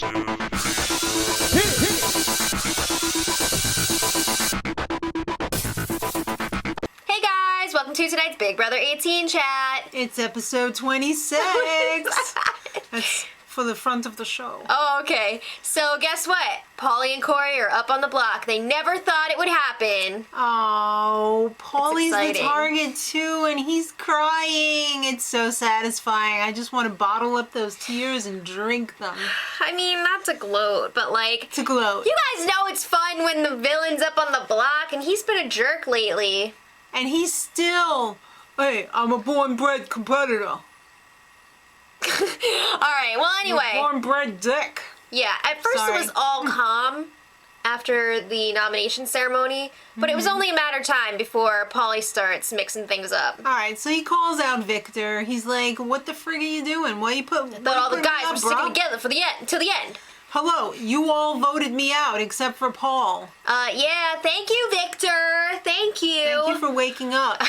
Hey guys, welcome to tonight's Big Brother 18 chat. It's episode 26. That's for the front of the show. Oh, okay. So guess what? Paulie and Corey are up on the block. They never thought it would happen. Oh, Paulie's the exciting. target too, and he's crying. It's so satisfying. I just want to bottle up those tears and drink them. I mean, not to gloat, but like... To gloat. You guys know it's fun when the villain's up on the block, and he's been a jerk lately. And he's still, hey, I'm a born-bred competitor. Alright, well anyway. Born-bred dick. Yeah, at first Sorry. it was all calm after the nomination ceremony, but it was only a matter of time before Paulie starts mixing things up. Alright, so he calls out Victor. He's like, what the frig are you doing? Why you put... Thought all the guys were sticking together for the end, till the end. Hello, you all voted me out except for Paul. Yeah, thank you, Victor. Thank you. Thank you for waking up.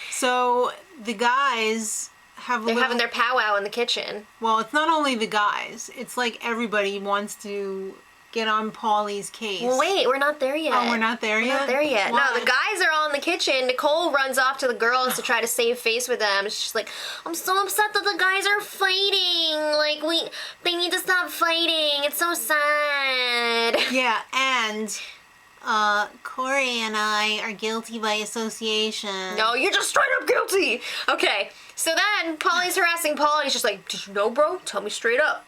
So the guys have They're having their powwow in the kitchen. Well, it's not only the guys. It's like everybody wants to get on Paulie's case. Well, wait, we're not there yet. Oh, we're not there yet? We're not there yet. Why? No, the guys are all in the kitchen. Nicole runs off to the girls to try to save face with them. She's like, I'm so upset that the guys are fighting. Like, they need to stop fighting. It's so sad. Yeah, and Corey and I are guilty by association. No, you're just straight up guilty. Okay, so then Paulie's harassing Paul, and he's just like, did you know, bro? Tell me straight up.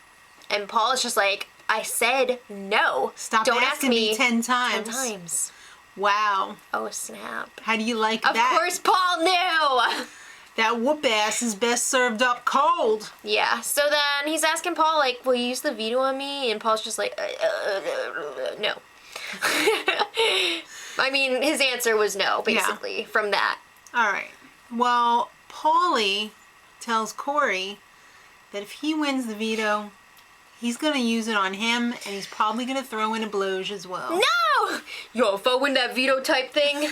And Paul is just like, I said no. Stop Don't asking ask me 10 times. 10 times. Wow. Oh, snap. How do you like Of that? course Paul knew. That whoop ass is best served up cold. Yeah, so then he's asking Paul, like, will you use the veto on me? And Paul's just like, no. I mean, his answer was no, basically, from that. All right. Well, Paulie tells Corey that if he wins the veto, he's going to use it on him, and he's probably going to throw in a bloge as well. No! Yo, if I win that veto type thing,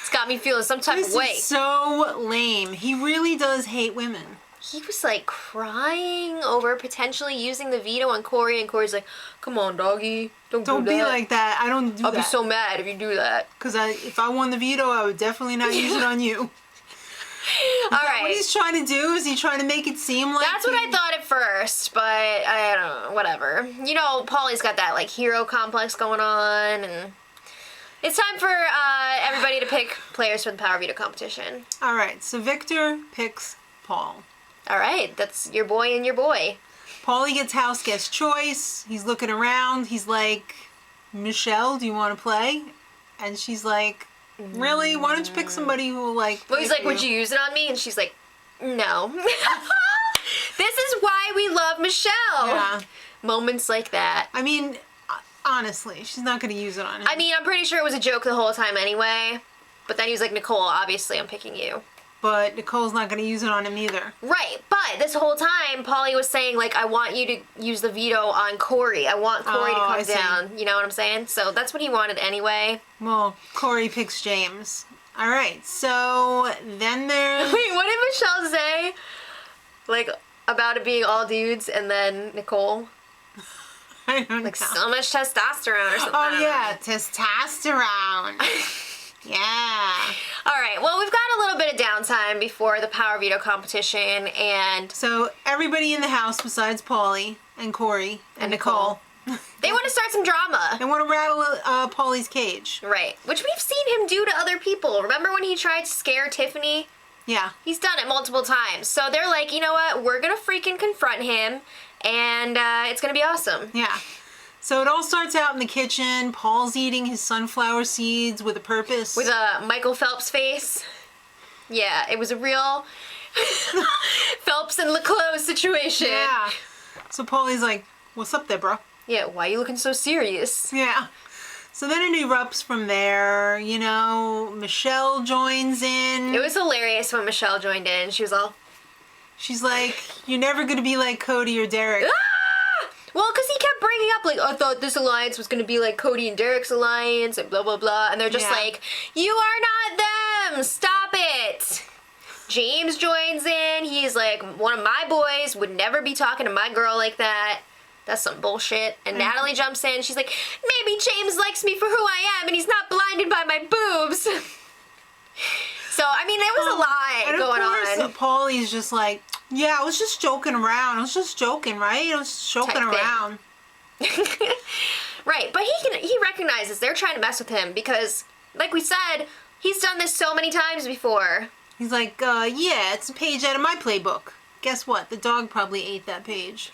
it's got me feeling some type of way. This is so lame. He really does hate women. He was like crying over potentially using the veto on Corey, and Corey's like, come on, doggy, don't do that. Don't be like that. I don't do I'll that. be so mad if you do that. Because if I won the veto, I would definitely not use it on you. All right. What he's trying to do? Is he trying to make it seem like... That's what I thought at first, but I don't know, whatever. You know, Paulie's got that, like, hero complex going on, and it's time for everybody to pick players for the Power Veto competition. All right, so Victor picks Paul. All right, that's your boy and your boy. Paulie gets house guest choice. He's looking around. He's like, Michelle, do you want to play? And she's like, really? Why don't you pick somebody who will like... Well, he's like, would you use it on me? And she's like, no. This is why we love Michelle. Yeah. Moments like that. I mean, honestly, she's not going to use it on him. I mean, I'm pretty sure it was a joke the whole time anyway. But then he was like, Nicole, obviously I'm picking you. But Nicole's not going to use it on him either. Right, but this whole time, Paulie was saying, like, I want you to use the veto on Corey. I want Corey to come down. You know what I'm saying? So that's what he wanted anyway. Well, Corey picks James. All right, so then there's... Wait, what did Michelle say? Like, about it being all dudes and then Nicole? I don't Like, know. so much testosterone or something. Oh, yeah, testosterone. Yeah. All right, well, we've got a little bit of downtime before the Power Veto competition, and So everybody in the house besides Paulie and Corey and Nicole, they want to start some drama. they want to rattle Paulie's cage. Right, which we've seen him do to other people. Remember when he tried to scare Tiffany? Yeah. He's done it multiple times. So they're like, you know what? We're going to freaking confront him, and it's going to be awesome. Yeah. So it all starts out in the kitchen. Paul's eating his sunflower seeds with a purpose. With a Michael Phelps face. Yeah, it was a real Phelps and Leclos situation. Yeah. So Paulie's like, what's up there, bro? Yeah, why are you looking so serious? Yeah. So then it erupts from there. You know, Michelle joins in. It was hilarious when Michelle joined in. She was all... She's like, you're never going to be like Cody or Derek. Ah! Well, because he kept bringing up, like, I thought this alliance was going to be like Cody and Derek's alliance and blah, blah, blah. And they're just like, you are not them! Stop it! James joins in. He's like, one of my boys would never be talking to my girl like that. That's some bullshit. And Natalie jumps in. She's like, maybe James likes me for who I am and he's not blinded by my boobs. So, I mean, there was a lot going on. And Paulie's just like, yeah, I was just joking around. I was just joking, right? I was just joking around. Right, but he recognizes they're trying to mess with him because, like we said, he's done this so many times before. He's like, yeah, it's a page out of my playbook. Guess what? The dog probably ate that page.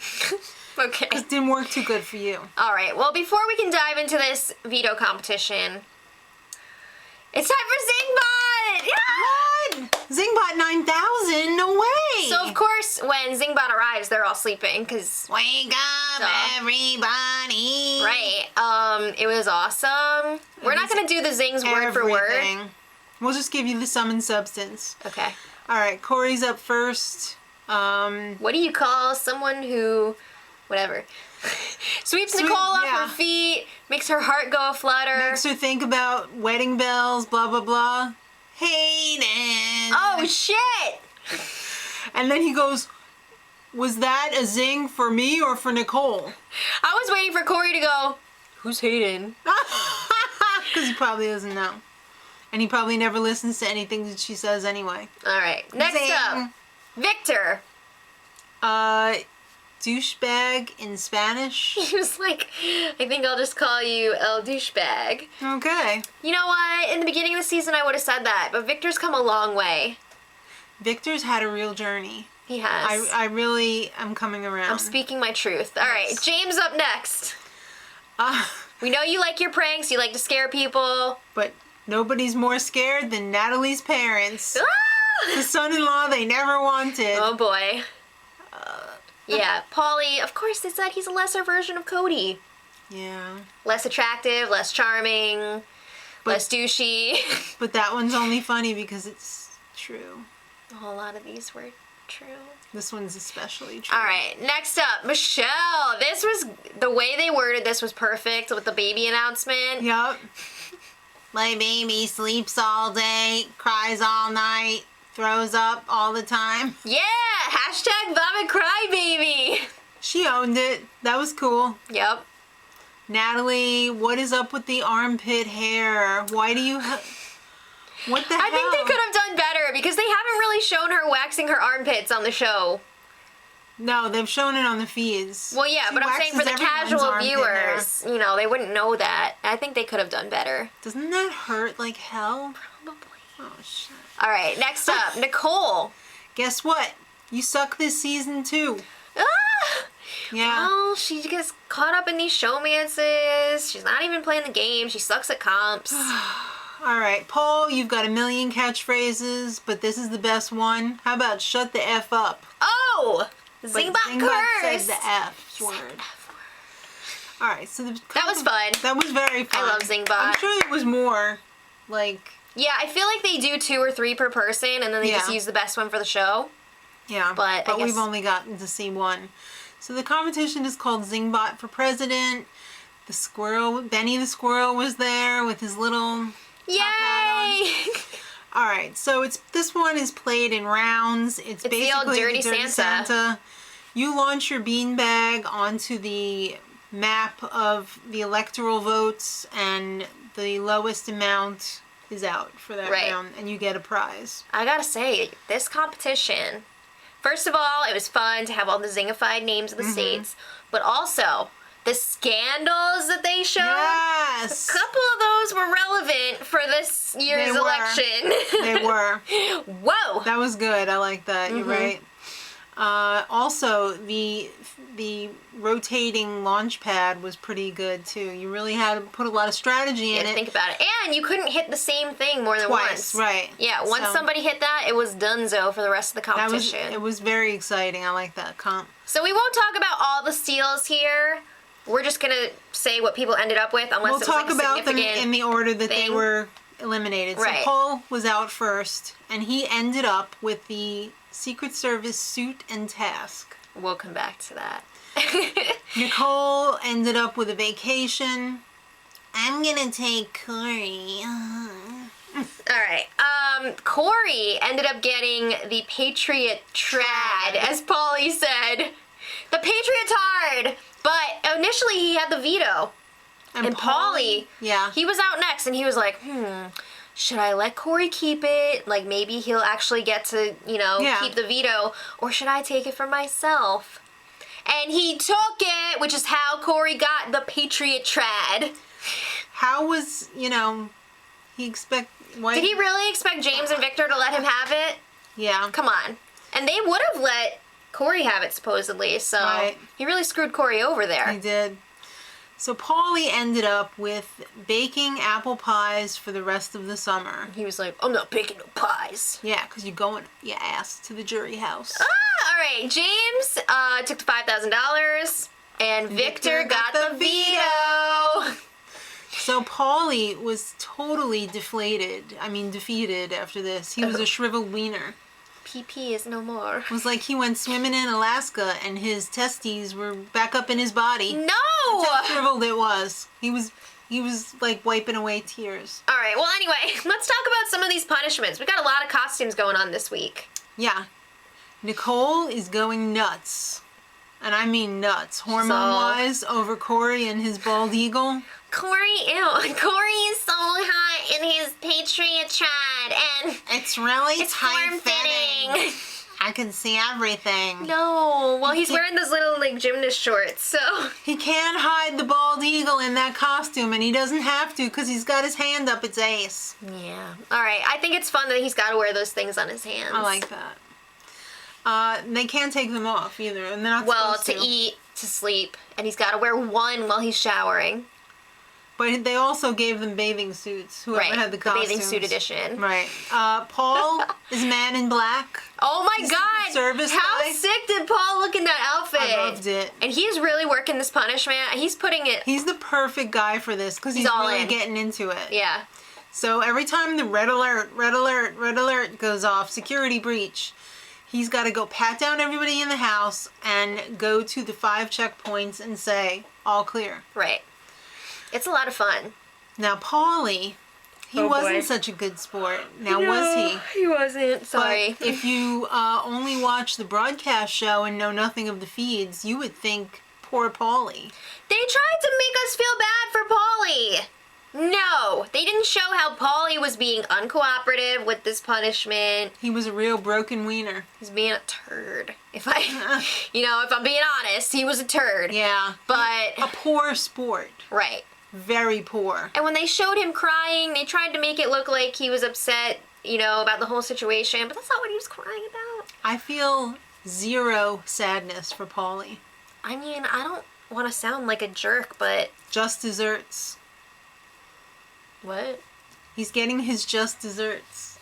Okay. It didn't work too good for you. All right, well, before we can dive into this veto competition, it's time for Zingbot! Yeah! What? Zingbot 9000? No way! So, of course, when Zingbot arrives, they're all sleeping, because... Wake up, everybody! Right. It was awesome. We're not going to do the Zings word for word. We'll just give you the sum and substance. Okay. All right, Corey's up first. What do you call someone who... Whatever. Sweeps Nicole off her feet, makes her heart go aflutter. Makes her think about wedding bells, blah, blah, blah. Hayden! Oh, shit! And then he goes, was that a zing for me or for Nicole? I was waiting for Corey to go, who's Hayden? Because he probably doesn't know. And he probably never listens to anything that she says anyway. All right, next up, Victor. Douchebag in Spanish. He was like, I think I'll just call you El Douchebag. Okay. You know what? In the beginning of the season, I would have said that, but Victor's come a long way. Victor's had a real journey. He has. I really am coming around. I'm speaking my truth. All right, James up next. We know you like your pranks. You like to scare people. But nobody's more scared than Natalie's parents. Ah! The son-in-law they never wanted. Oh, boy. Yeah, Paulie, of course they said he's a lesser version of Cody. Yeah. Less attractive, less charming, less douchey. But that one's only funny because it's true. A whole lot of these were true. This one's especially true. All right, next up, Michelle. This was, the way they worded this was perfect with the baby announcement. Yup. My baby sleeps all day, cries all night, throws up all the time. Yeah! Hashtag vomit cry baby. She owned it. That was cool. Yep. Natalie, what is up with the armpit hair? Why do you what the hell? I think they could have done better because they haven't really shown her waxing her armpits on the show. No, they've shown it on the feeds. Well, yeah, She but I'm saying for the waxes everyone's casual armpit hair. viewers, you know, they wouldn't know that. I think they could have done better. Doesn't that hurt like hell? Probably. Oh, shit. All right, next up, Nicole. Guess what? You suck this season too. Ah! Yeah. Well, she gets caught up in these showmances. She's not even playing the game. She sucks at comps. All right, Paul, you've got a million catchphrases, but this is the best one. How about shut the F up? Oh! Zingbot said cursed. the F word. All right, so That was fun. That was very fun. I love Zingbot. I'm sure it was more, like... Yeah, I feel like they do 2 or 3 per person, and then they just use the best one for the show. Yeah, but I guess... we've only gotten to see one. So the competition is called Zingbot for President. The squirrel, Benny the squirrel was there with his little... Yay! All right, so this one is played in rounds. It's basically the old Dirty Santa. You launch your beanbag onto the map of the electoral votes, and the lowest amount is out for that round, and you get a prize. I gotta say, this competition, first of all, it was fun to have all the zingified names of the states, but also the scandals that they showed. Yes! A couple of those were relevant for this year's election. They were. Whoa! That was good. I like that. You're right. Also, the rotating launch pad was pretty good too. You really had to put a lot of strategy in it. Think about it. And you couldn't hit the same thing more than once. Right. Yeah, once somebody hit that, it was donezo for the rest of the competition. It was very exciting. I like that comp. So we won't talk about all the steals here. We're just going to say what people ended up with, unless we'll it was talk like a about them significant in the order that they were eliminated. Right. So Paul was out first, and he ended up with the Secret Service suit and task. We'll come back to that. Nicole ended up with a vacation. I'm gonna take Corey. Alright, Corey ended up getting the Patriot Trad, as Paulie said. The Patriotard! But initially he had the veto. And Paulie, yeah, he was out next, and he was like, should I let Corey keep it? Like, maybe he'll actually get to, keep the veto, or should I take it for myself? And he took it, which is how Corey got the Patriot Trad. How was, he expect... Why? Did he really expect James and Victor to let him have it? Yeah. Come on. And they would have let Corey have it, supposedly, so right. He really screwed Corey over there. He did. So Paulie ended up with baking apple pies for the rest of the summer. He was like, I'm not baking no pies. Yeah, because you're going your ass to the jury house. All right. James took the $5,000, and Victor got the veto. So Paulie was totally defeated after this. He was a shriveled wiener. PP is no more. It was like he went swimming in Alaska and his testes were back up in his body. No! That's how shriveled it was. He was like wiping away tears. All right, well, anyway, let's talk about some of these punishments. We got a lot of costumes going on this week. Yeah. Nicole is going nuts. And I mean nuts. Hormone-wise over Corey and his bald eagle. Corey is so hot in his Patriot Trad, and it's really form-fitting. I can see everything. No, well, he's wearing those little, gymnast shorts, so... He can't hide the bald eagle in that costume, and he doesn't have to, because he's got his hand up its ace. Yeah. All right, I think it's fun that he's got to wear those things on his hands. I like that. They can't take them off, either, and they're not supposed to. Well, to eat, to sleep, and he's got to wear one while he's showering. But they also gave them bathing suits, whoever had the costumes. The bathing suit edition. Right. Paul is Man in Black. Oh my God! Service How guy. sick did Paul look in that outfit? I loved it. And he's really working this punishment. He's putting it... He's the perfect guy for this, because he's all really in. getting into it. Yeah. So every time the red alert goes off, security breach, he's got to go pat down everybody in the house and go to the 5 checkpoints and say, all clear. Right. It's a lot of fun. Now, Paulie, he wasn't such a good sport. Now, was he? He wasn't. Sorry. But if you only watch the broadcast show and know nothing of the feeds, you would think, poor Paulie. They tried to make us feel bad for Paulie. No, they didn't show how Paulie was being uncooperative with this punishment. He was a real broken wiener. He's being a turd. If I'm being honest, he was a turd. Yeah. But... a poor sport. Right. Very poor. And when they showed him crying, they tried to make it look like he was upset, about the whole situation, but that's not what he was crying about. I feel zero sadness for Paulie. I mean, I don't want to sound like a jerk, but... Just desserts. What? He's getting his just desserts.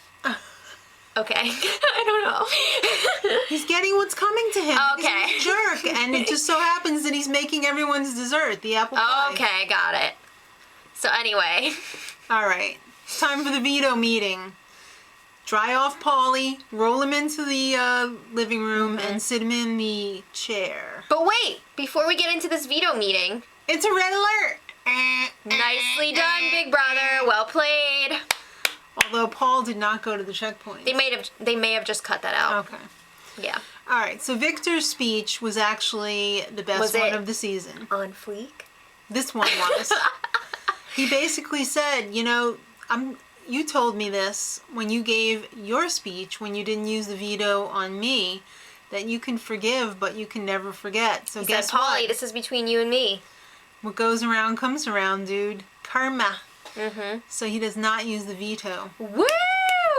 Okay. I don't know. He's getting what's coming to him. Okay. He's a jerk, and it just so happens that he's making everyone's dessert, the apple pie. Okay, got it. So anyway. All right. It's time for the veto meeting. Dry off Paulie, roll him into the living room, and sit him in the chair. But wait, before we get into this veto meeting... It's a red alert! Nicely done, big brother. Well played. Although Paul did not go to the checkpoint. They may have just cut that out. Okay. Yeah. All right. So Victor's speech was actually the best one of the season. On fleek? This one was. He basically said, you told me this when you gave your speech, when you didn't use the veto on me, that you can forgive, but you can never forget. So guess what? Paulie, this is between you and me. What goes around comes around, dude. Karma. Mm-hmm. So he does not use the veto. Woo!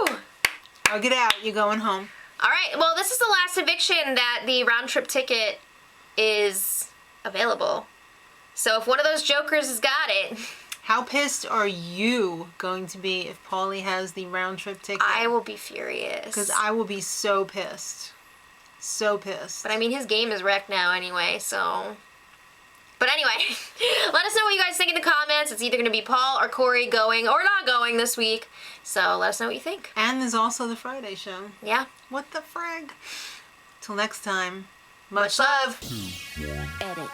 Oh, get out. You're going home. All right. Well, this is the last eviction that the round trip ticket is available. So if one of those jokers has got it... How pissed are you going to be if Paulie has the round trip ticket? I will be furious. Because I will be so pissed. So pissed. But I mean, his game is wrecked now anyway, so... But anyway, let us know what you guys think in the comments. It's either going to be Paul or Corey going or not going this week. So let us know what you think. And there's also the Friday show. Yeah. What the frig? Till next time. Much love. Edit.